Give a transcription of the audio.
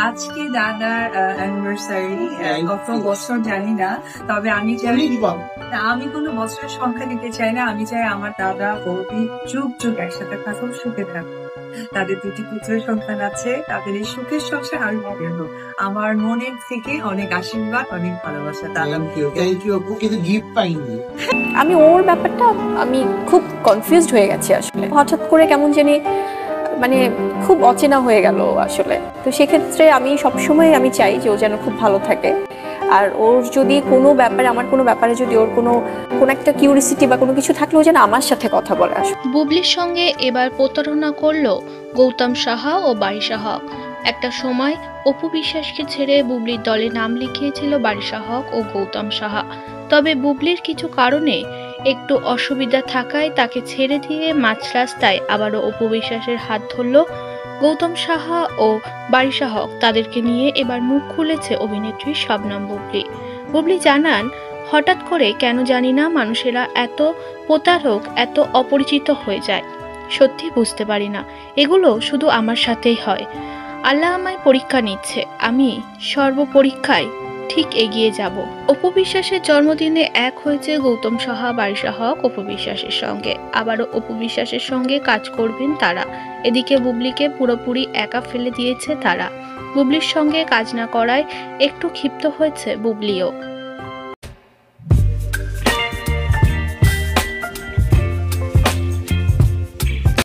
আজকে দাদার অ্যানিভার্সারি, কত বছর জানি না, তবে আমি আমি কোনো বছরের সংখ্যা দিতে চাই না। আমি চাই আমার দাদা বৌদি যুগ যুগ একসাথে থাকুক, সুখে থাকুক। তাদের দুটি পুত্র সন্তান আছে, তাদের এই সুখের সংসার আমি পাবো। আমার মনের থেকে অনেক আশীর্বাদ, অনেক ভালোবাসা দাদা। কিন্তু গিফট পাইনি। আমি ওর ব্যাপারটা আমি খুব কনফিউজড হয়ে গেছি আসলে। হঠাৎ করে কেমন জানি মানে খুব অচেনা হয়ে গেল আসলে। তো সেক্ষেত্রে আমি সবসময় আমি চাই যে ও যেন খুব ভালো থাকে। আর ওর যদি কোনো ব্যাপারে, আমার কোনো ব্যাপারে যদি ওর কোনো একটা কিউরিসিটি বা কোনো কিছু থাকলে ও যেন আমার সাথে কথা বলে। বুবলির সঙ্গে এবার প্রতারণা করলো গৌতম সাহা ও বারিশা হক। একটা সময় অপু বিশ্বাসকে ছেড়ে বুবলির দলে নাম লিখিয়েছিল বারিশা হক ও গৌতম সাহা। তবে বুবলির কিছু কারণে একটু অসুবিধা থাকায় তাকে ছেড়ে দিয়ে মাঝ রাস্তায় আবারও অপু বিশ্বাসের হাত ধরল গৌতম সাহা ও বারিশা হক। তাদেরকে নিয়ে এবার মুখ খুলেছে অভিনেত্রী শবনম বুবলি। বুবলি জানান, হঠাৎ করে কেন জানি না মানুষেরা এত প্রতারক, এত অপরিচিত হয়ে যায়। সত্যি বুঝতে পারি না, এগুলো শুধু আমার সাথেই হয়। আল্লাহ আমায় পরীক্ষা নিচ্ছে, আমি সর্বপরীক্ষায় ঠিক এগিয়ে যাব। অপু বিশ্বাসের জন্মদিনে এক হয়েছে গৌতম সাহা বারিশা হক অপু বিশ্বাসের সঙ্গে। আবারও অপু বিশ্বাসের সঙ্গে কাজ করবেন তারা। এদিকে বুবলিকে পুরোপুরি একা ফেলে দিয়েছে তারা। বুবলির সঙ্গে কাজ না করায় একটু ক্ষিপ্ত হয়েছে বুবলিও।